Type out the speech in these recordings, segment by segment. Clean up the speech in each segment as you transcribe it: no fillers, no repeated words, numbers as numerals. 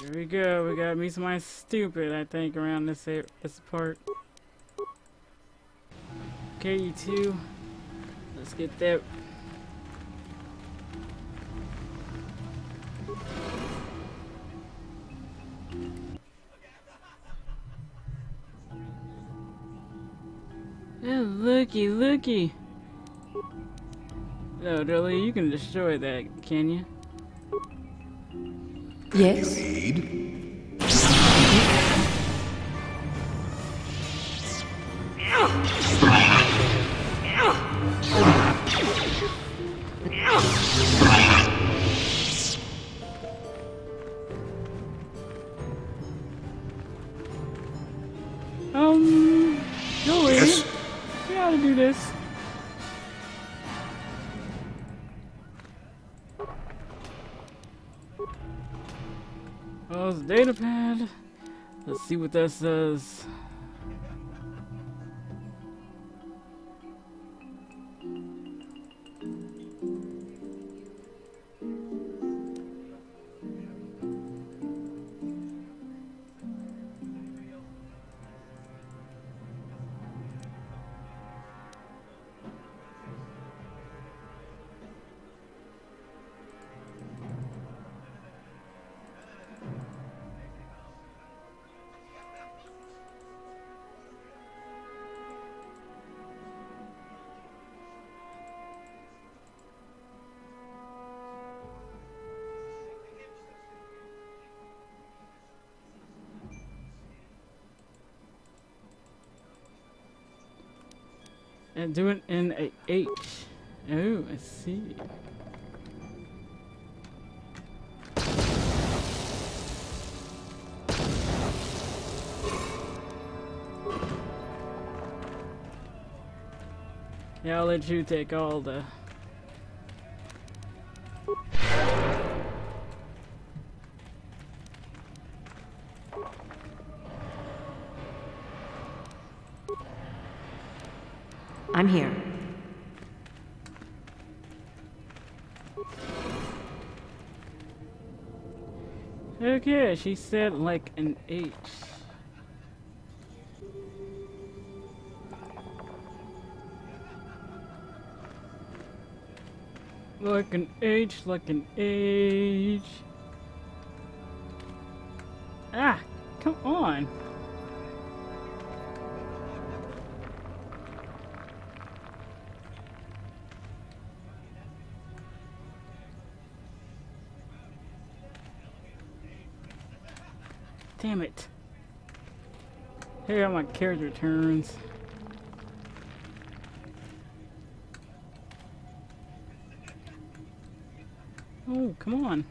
Here we go. We gotta meet somebody stupid, I think, around this part. Okay, you two. Let's get that. Oh, looky, looky. Oh, Dolly, you can destroy that, can you? Yes. Dolly, Yes? you ought to do this. Oh, it's a data pad. Let's see what that says. And do it in a H. Oh, I see. Yeah, I'll let you take all the... I'm here. Okay, she said like an H. Like an H, like an H. Ah, come on. Damn it. Here are my character turns. Oh, come on.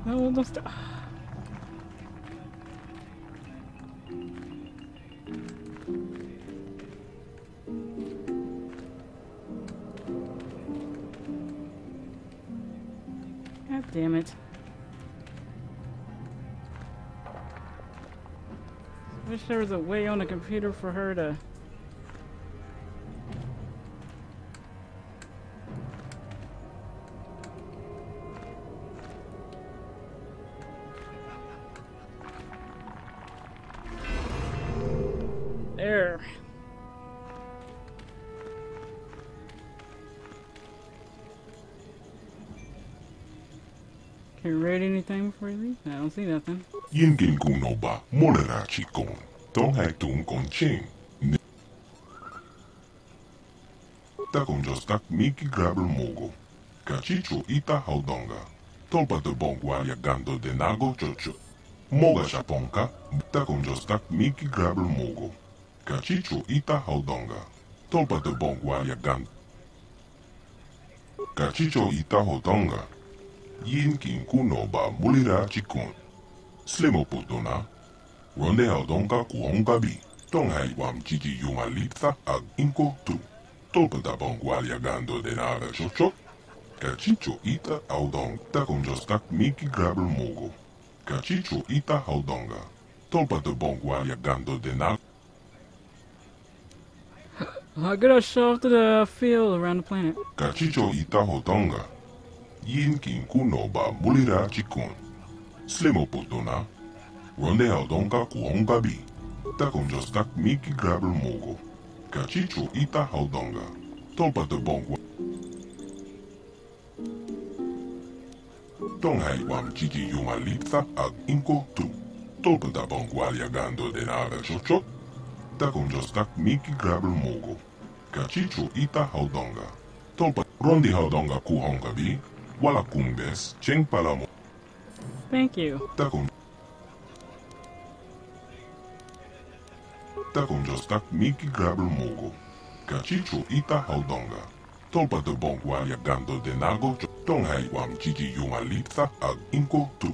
No, don't stop. God damn it. Wish there was a way on the computer for her to... There. Can you read anything before you leave? I don't see nothing. Yin gin kuno ba molera chikon. Don't hack tun kon ching. Ta kon just tak miki grabel mogo. Kachicho ita haudonga. Tolpa de bongwa ya gando de nago chocho. Moga shaponka. Ta kon just tak miki grabel mogo. Kachicho ita haudonga. Tolpa de bongwa ya gando. Kachicho ita hodonga. Yin kin kuno ba mulira chikun. Slimo putona. Ronde hodonga kuhonga bi. Tonghai wam chichi yumalitza ag inko tu. Tolpa da bongwalia gando denara chocho. Kachicho ita hodonga. Takonjostak miki grabel mogo. Kachicho ita hodonga. Tolpa da bongwalia gando denara. I'm gonna show off to the field around the planet. Kachicho ita hodonga. Yin kin kuno ba mulira chikun. Slimo putona. Ronde hodonga kuhonga bi. Takonjostak miki grabel mogo. Kachicho ita hodonga. Tolpa de bongwa. Tonghai wam chichi yumalitza ag inko tu. Tolpa da bongwalia gando denara chocho. Takonjostak miki grabel mogo. Kachicho ita hodonga. Tolpa rondi hodonga kuhonga bi. Wala kumbes cheng palamo. Thank you. Takonjostak miki grabel mogo. Kachicho ita hodonga. Tolpa de bongwalia gando denago. Tonghai wam chichi yumalitza ag inko tu.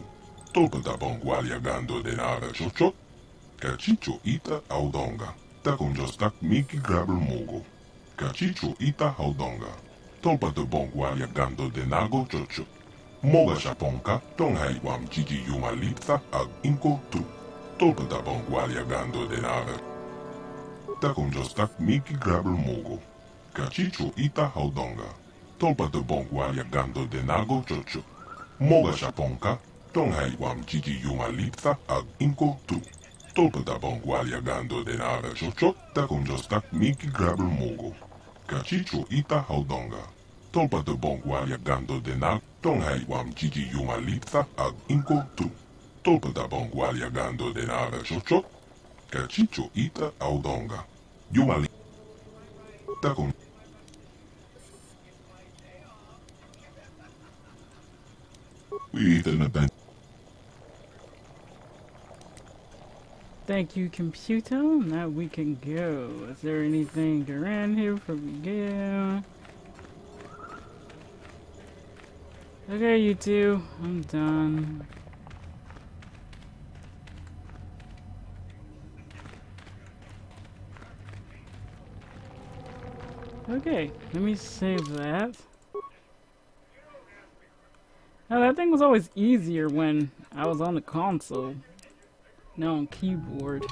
Tolpa da bongwalia gando denara chocho. Kachicho ita hodonga. Takonjostak miki grabel mogo. Kachicho ita hodonga. Tolpa de bongwalia gando denago chocho. Moga shaponka. Tonghai wam chichi yumalitza ag inko tu. Tolpa da bongwalia gando denara. Takonjostak miki grabel mogo. Kachicho ita hodonga. Tolpa de bongwalia gando denago chocho. Moga shaponka. Tonghai wam chichi yumalitza ag inko tu. Tolpa da bongwalia gando denara chocho. Takonjostak miki grabel mogo. Kachicho ita hodonga. Tolpa de bongwalia gando denago. Tonghai wam chichi yumalitza ag inko tu. Tolpa da bongwalia gando denara chocho. Kachicho ita hodonga. Yumali. Takon. We eat in a bench. Thank you, computer. Now we can go. Is there anything around here before we go? Okay, you two. I'm done. Okay, let me save that. Now that thing was always easier when I was on the console. Now on keyboard.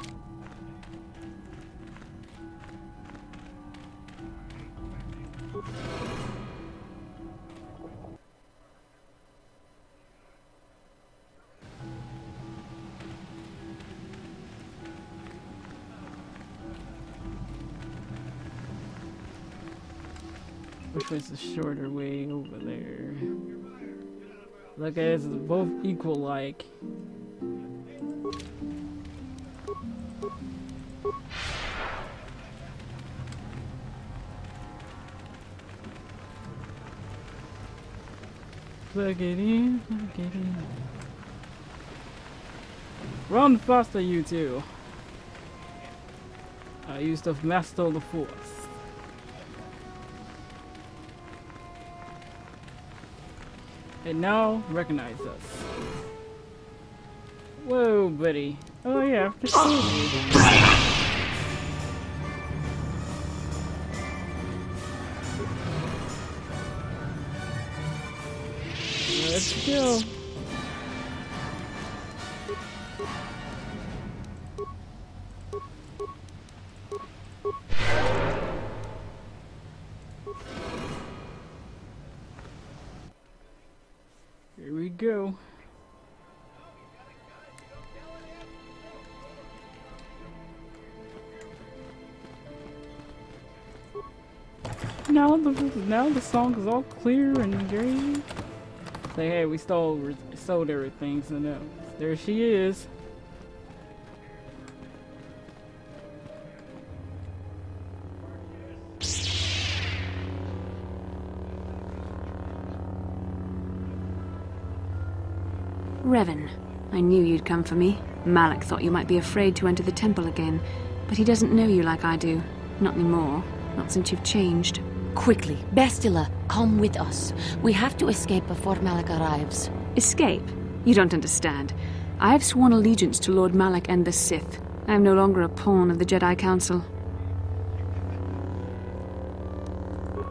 Which was the shorter way over there? Look at it, it's both equal like. Plug it in, plug it in. Run faster, you two. I used to master the force. And now recognize us. Whoa, buddy. Oh yeah, I've seen you. Let's go. Here we go. Now the song is all clear and great. Say, hey, we sold everything, so no. There she is. Revan, I knew you'd come for me. Malak thought you might be afraid to enter the temple again, but he doesn't know you like I do. Not anymore. Not since you've changed. quickly. Bastila, come with us. We have to escape before Malak arrives. Escape? You don't understand. I have sworn allegiance to Lord Malak and the Sith. I am no longer a pawn of the Jedi Council.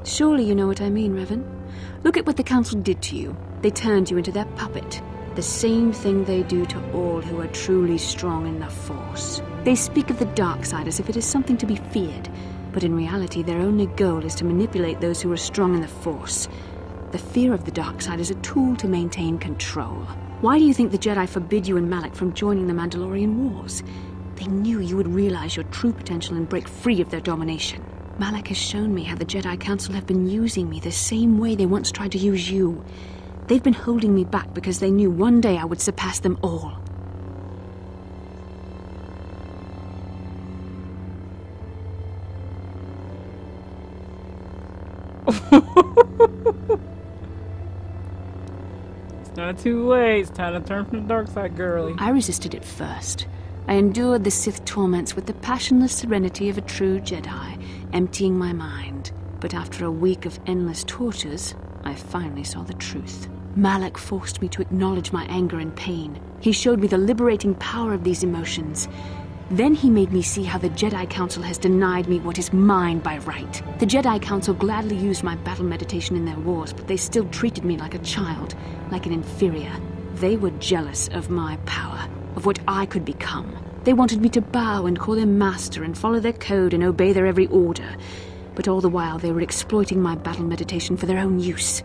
Surely you know what I mean, Revan. Look at what the Council did to you. They turned you into their puppet. The same thing they do to all who are truly strong in the Force. They speak of the dark side as if it is something to be feared, but in reality their only goal is to manipulate those who are strong in the Force. The fear of the dark side is a tool to maintain control. Why do you think the Jedi forbid you and Malak from joining the Mandalorian Wars? They knew you would realize your true potential and break free of their domination. Malak has shown me how the Jedi Council have been using me the same way they once tried to use you. They've been holding me back because they knew one day I would surpass them all. It's not too late. It's time to turn from the dark side, girlie. I resisted at first. I endured the Sith torments with the passionless serenity of a true Jedi, emptying my mind. But after a week of endless tortures, I finally saw the truth. Malak forced me to acknowledge my anger and pain. He showed me the liberating power of these emotions. Then he made me see how the Jedi Council has denied me what is mine by right. The Jedi Council gladly used my battle meditation in their wars, but they still treated me like a child, like an inferior. They were jealous of my power, of what I could become. They wanted me to bow and call them master and follow their code and obey their every order. But all the while they were exploiting my battle meditation for their own use.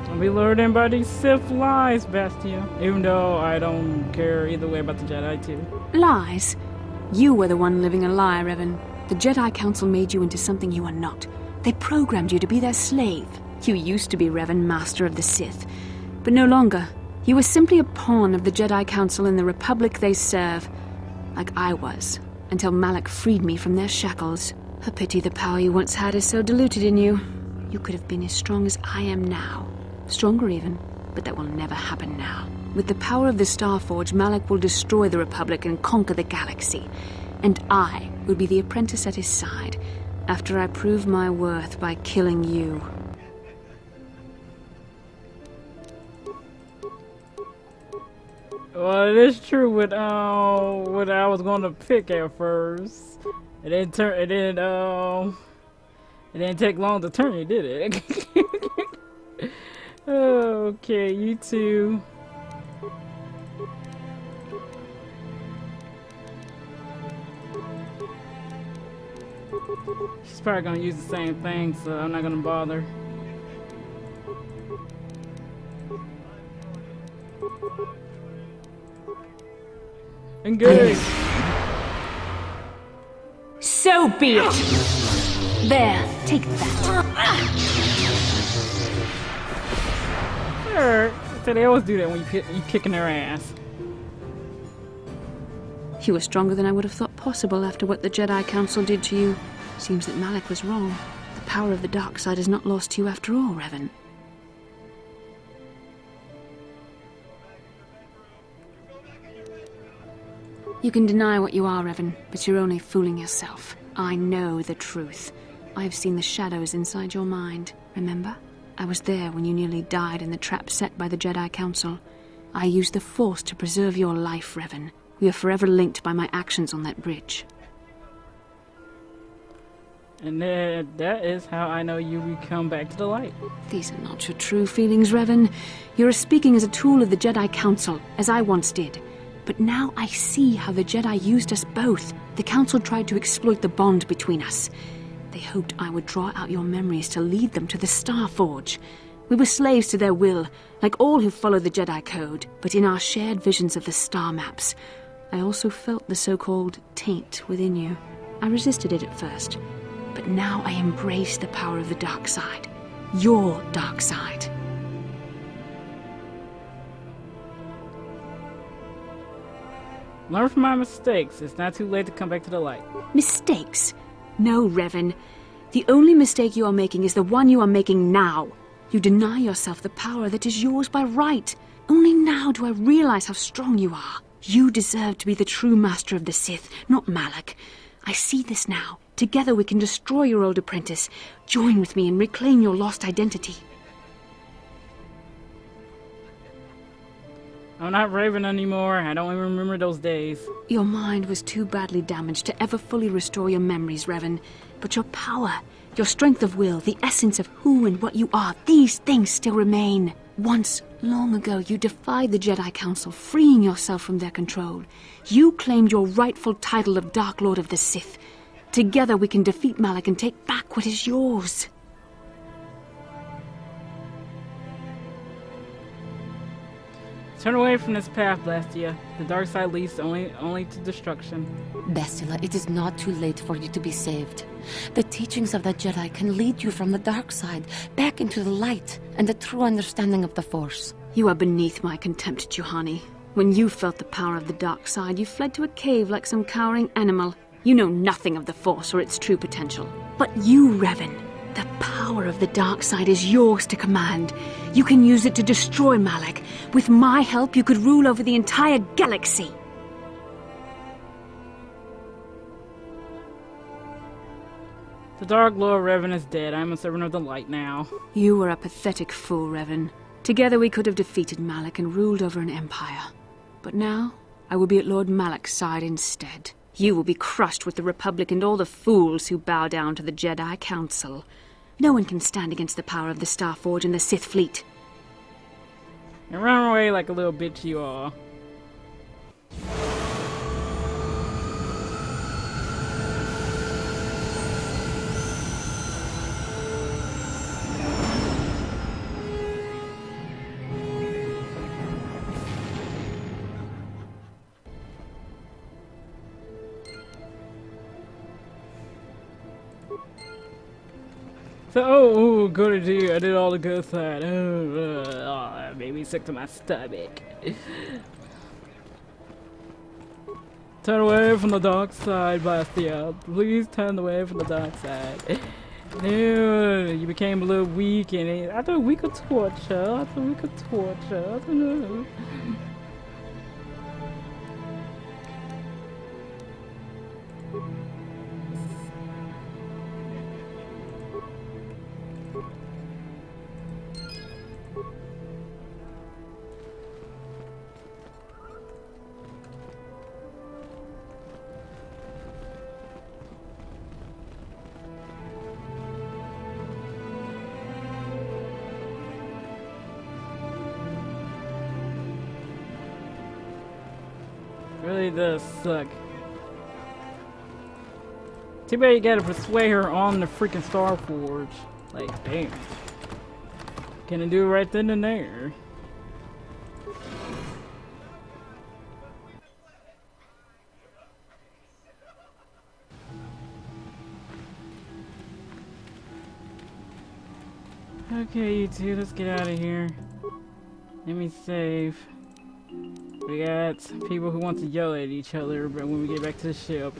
I'll be lured in by these Sith lies, Bastia. Even though I don't care either way about the Jedi too. Lies? You were the one living a lie, Revan. The Jedi Council made you into something you are not. They programmed you to be their slave. You used to be Revan, Master of the Sith. But no longer. You were simply a pawn of the Jedi Council in the Republic they serve. Like I was, until Malak freed me from their shackles. A pity the power you once had is so diluted in you. You could have been as strong as I am now. Stronger even, but that will never happen now. With the power of the Starforge, Malak will destroy the Republic and conquer the galaxy. And I will be the apprentice at his side, after I prove my worth by killing you. Well, it is true with what I was going to pick at first. It didn't take long to turn it, did it? Okay, you two. She's probably gonna use the same thing, so I'm not gonna bother. Engage! So be it! There, take that. Sure. So they always do that when you kicking their ass. You were stronger than I would have thought possible after what the Jedi Council did to you. Seems that Malak was wrong. The power of the dark side is not lost to you after all, Revan. You can deny what you are, Revan, but you're only fooling yourself. I know the truth. I've seen the shadows inside your mind, remember? I was there when you nearly died in the trap set by the Jedi Council. I used the Force to preserve your life, Revan. We are forever linked by my actions on that bridge. And that is how I know you will come back to the light. These are not your true feelings, Revan. You're speaking as a tool of the Jedi Council, as I once did. But now I see how the Jedi used us both. The Council tried to exploit the bond between us. They hoped I would draw out your memories to lead them to the Starforge. We were slaves to their will, like all who follow the Jedi Code. But in our shared visions of the star maps, I also felt the so-called taint within you. I resisted it at first, but now I embrace the power of the dark side. Your dark side. Learn from my mistakes. It's not too late to come back to the light. Mistakes? No, Revan. The only mistake you are making is the one you are making now. You deny yourself the power that is yours by right. Only now do I realize how strong you are. You deserve to be the true master of the Sith, not Malak. I see this now. Together we can destroy your old apprentice. Join with me and reclaim your lost identity. I'm not Raven anymore. I don't even remember those days. Your mind was too badly damaged to ever fully restore your memories, Revan. But your power, your strength of will, the essence of who and what you are, these things still remain. Once, long ago, you defied the Jedi Council, freeing yourself from their control. You claimed your rightful title of Dark Lord of the Sith. Together we can defeat Malak and take back what is yours. Turn away from this path, Blastia. The dark side leads only to destruction. Bastila, it is not too late for you to be saved. The teachings of the Jedi can lead you from the dark side back into the light and the true understanding of the Force. You are beneath my contempt, Juhani. When you felt the power of the dark side, you fled to a cave like some cowering animal. You know nothing of the Force or its true potential. But you, Revan, the power of the dark side is yours to command. You can use it to destroy Malak. With my help, you could rule over the entire galaxy. The Dark Lord Revan is dead. I am a servant of the light now. You were a pathetic fool, Revan. Together we could have defeated Malak and ruled over an empire. But now, I will be at Lord Malak's side instead. You will be crushed with the Republic and all the fools who bow down to the Jedi Council. No one can stand against the power of the Starforge and the Sith fleet. And run away like a little bitch you are. So, oh, good to do. I did all the good side. That made me sick to my stomach. Turn away from the dark side, Blastia. Please turn away from the dark side. No, you became a little weak, and I thought we could torture. I thought we could torture. I don't know. Really does suck. Too bad you gotta persuade her on the freaking Starforge. Like, damn. Can I do it right then and there? Okay, you two, let's get out of here. Let me save. We got people who want to yell at each other, but when we get back to the ship.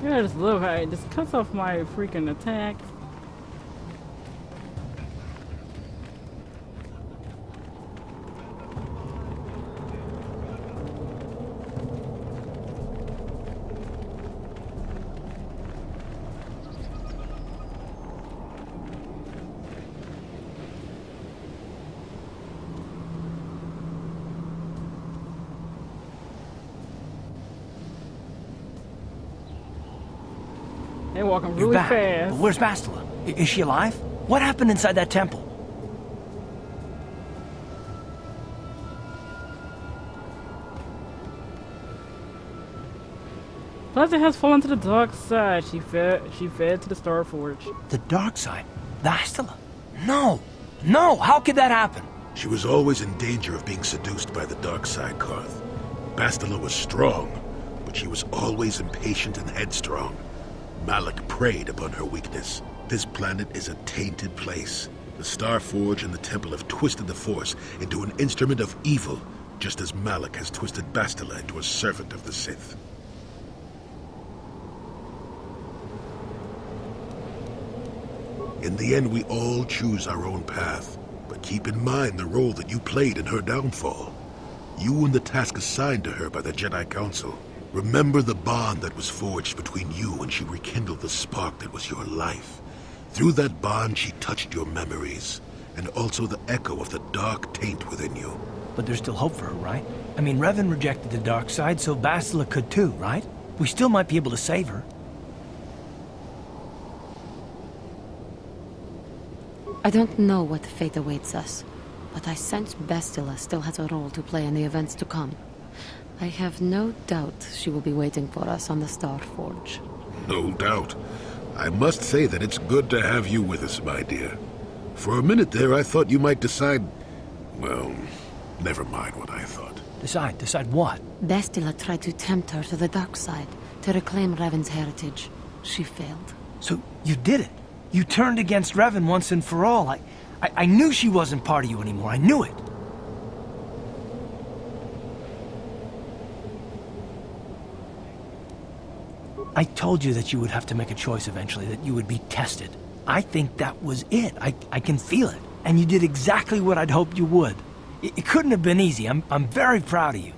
I just love how it just cuts off my freaking attack. They're walking really fast. But where's Bastila? Is she alive? What happened inside that temple? Blastia has fallen to the dark side. She fed to the Starforge. The dark side? Bastila? No! No! How could that happen? She was always in danger of being seduced by the dark side, Karth. Bastila was strong, but she was always impatient and headstrong. Malak preyed upon her weakness. This planet is a tainted place. The Star Forge and the Temple have twisted the Force into an instrument of evil, just as Malak has twisted Bastila into a servant of the Sith. In the end, we all choose our own path, but keep in mind the role that you played in her downfall. You and the task assigned to her by the Jedi Council. Remember the bond that was forged between you when she rekindled the spark that was your life. Through that bond, she touched your memories, and also the echo of the dark taint within you. But there's still hope for her, right? I mean, Revan rejected the dark side, so Bastila could too, right? We still might be able to save her. I don't know what fate awaits us, but I sense Bastila still has a role to play in the events to come. I have no doubt she will be waiting for us on the Star Forge. No doubt. I must say that it's good to have you with us, my dear. For a minute there, I thought you might decide... Well, never mind what I thought. Decide what? Bastila tried to tempt her to the dark side, to reclaim Revan's heritage. She failed. So, you did it. You turned against Revan once and for all. I knew she wasn't part of you anymore. I knew it. I told you that you would have to make a choice eventually, that you would be tested. I think that was it. I can feel it. And you did exactly what I'd hoped you would. It couldn't have been easy. I'm very proud of you.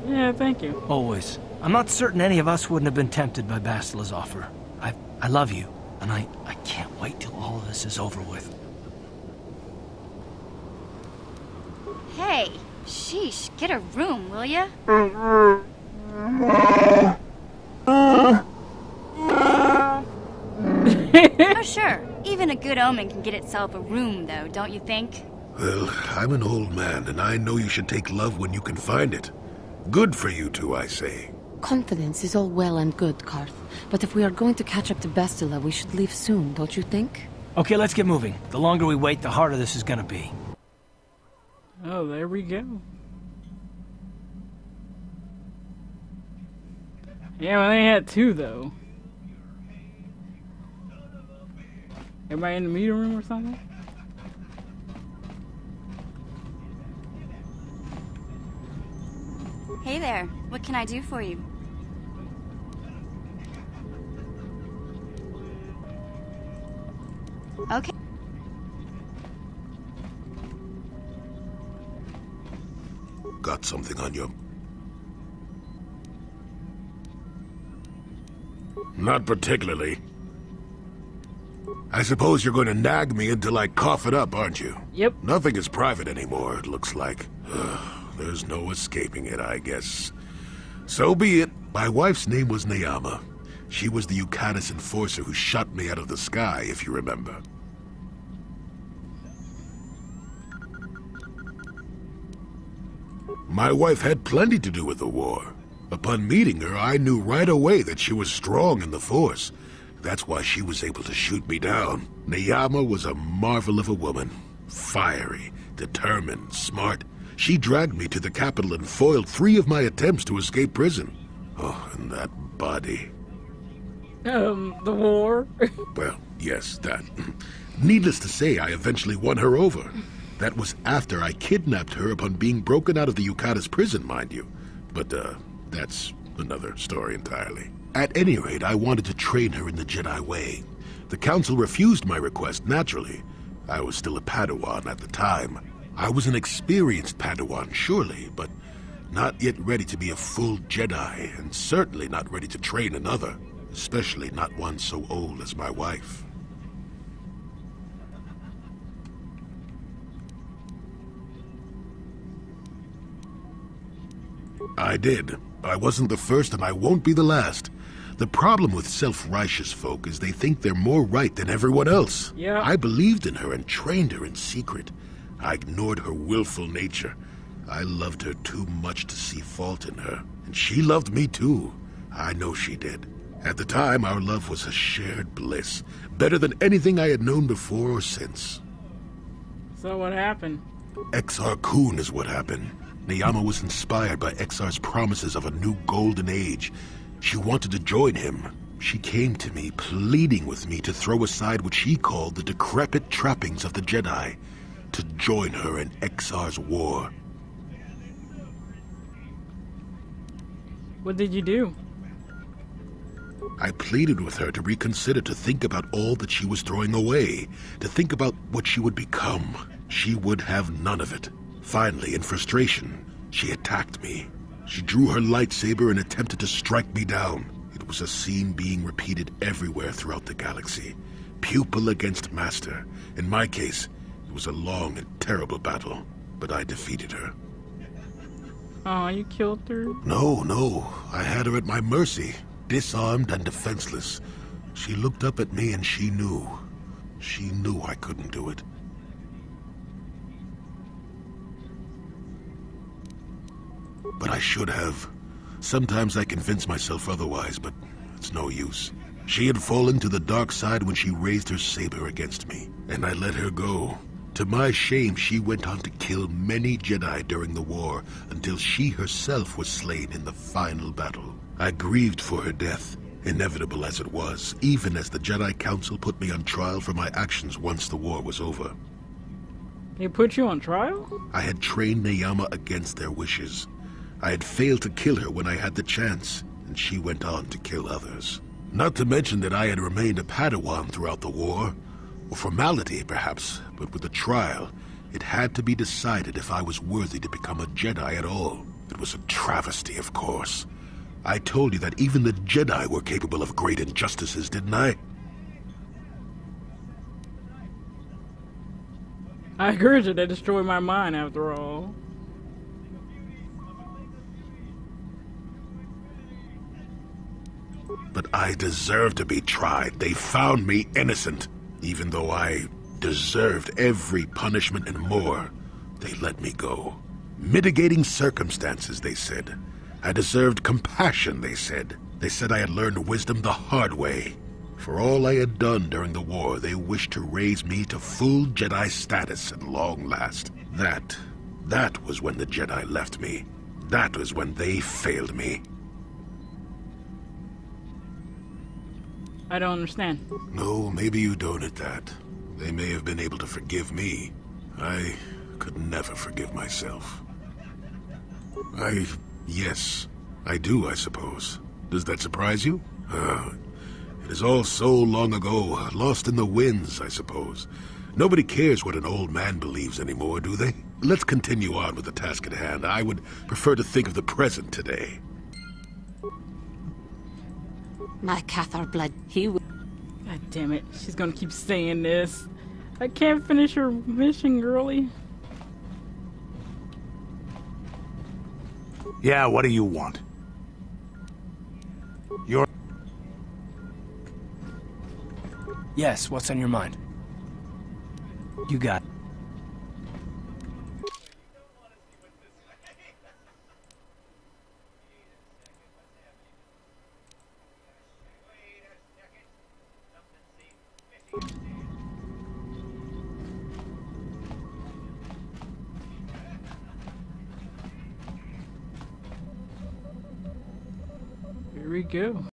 Yeah, thank you. Always. I'm not certain any of us wouldn't have been tempted by Bastila's offer. I love you, and I can't wait till all of this is over with. Hey, sheesh, get a room, will ya? Oh, sure. Even a good omen can get itself a room, though, don't you think? Well, I'm an old man, and I know you should take love when you can find it. Good for you two, I say. Confidence is all well and good, Karth. But if we are going to catch up to Bastila, we should leave soon, don't you think? Okay, let's get moving. The longer we wait, the harder this is gonna be. Oh, there we go. Yeah, well, they had two, though. Everybody in the meeting room or something? Hey there, what can I do for you? Okay. Got something on you? Not particularly. I suppose you're going to nag me until I cough it up, aren't you? Yep. Nothing is private anymore, it looks like. There's no escaping it, I guess. So be it. My wife's name was Neyama. She was the Yukanis enforcer who shot me out of the sky, if you remember. My wife had plenty to do with the war. Upon meeting her, I knew right away that she was strong in the Force. That's why she was able to shoot me down. Neyama was a marvel of a woman. Fiery, determined, smart. She dragged me to the capital and foiled 3 of my attempts to escape prison. Oh, and that body. The war? Well, yes, that. Needless to say, I eventually won her over. That was after I kidnapped her upon being broken out of the Yukatas prison, mind you. But, that's another story entirely. At any rate, I wanted to train her in the Jedi way. The Council refused my request, naturally. I was still a Padawan at the time. I was an experienced Padawan, surely, but not yet ready to be a full Jedi, and certainly not ready to train another, especially not one so old as my wife. I did. I wasn't the first, and I won't be the last. The problem with self-righteous folk is they think they're more right than everyone else. Yeah. I believed in her and trained her in secret. I ignored her willful nature. I loved her too much to see fault in her. And she loved me too. I know she did. At the time, our love was a shared bliss, better than anything I had known before or since. So what happened? Exar Kun is what happened. Neyama was inspired by Exar's promises of a new golden age. She wanted to join him. She came to me, pleading with me to throw aside what she called the decrepit trappings of the Jedi, to join her in Exar's war. What did you do? I pleaded with her to reconsider, to think about all that she was throwing away, to think about what she would become. She would have none of it. Finally, in frustration, she attacked me. She drew her lightsaber and attempted to strike me down. It was a scene being repeated everywhere throughout the galaxy. Pupil against master. In my case, it was a long and terrible battle, but I defeated her. Oh, you killed her? No. I had her at my mercy, disarmed and defenseless. She looked up at me and she knew. She knew I couldn't do it. But I should have. Sometimes I convince myself otherwise, but it's no use. She had fallen to the dark side when she raised her saber against me, and I let her go. To my shame, she went on to kill many Jedi during the war, until she herself was slain in the final battle. I grieved for her death, inevitable as it was, even as the Jedi Council put me on trial for my actions once the war was over. They put you on trial? I had trained Neyama against their wishes. I had failed to kill her when I had the chance, and she went on to kill others. Not to mention that I had remained a Padawan throughout the war. A formality, perhaps, but with the trial, it had to be decided if I was worthy to become a Jedi at all. It was a travesty, of course. I told you that even the Jedi were capable of great injustices, didn't I? I heard you. They destroyed my mind, after all. But I deserved to be tried. They found me innocent. Even though I deserved every punishment and more, they let me go. Mitigating circumstances, they said. I deserved compassion, they said. They said I had learned wisdom the hard way. For all I had done during the war, they wished to raise me to full Jedi status at long last. That was when the Jedi left me. That was when they failed me. I don't understand. No, maybe you don't at that. They may have been able to forgive me. I could never forgive myself. Yes, I do, I suppose. Does that surprise you? It is all so long ago, lost in the winds, I suppose. Nobody cares what an old man believes anymore, do they? Let's continue on with the task at hand. I would prefer to think of the present today. My Cathar blood, he will. God damn it. She's gonna keep saying this. I can't finish her mission, girly. Yeah, what do you want? Yes, what's on your mind? You got it. Here we go.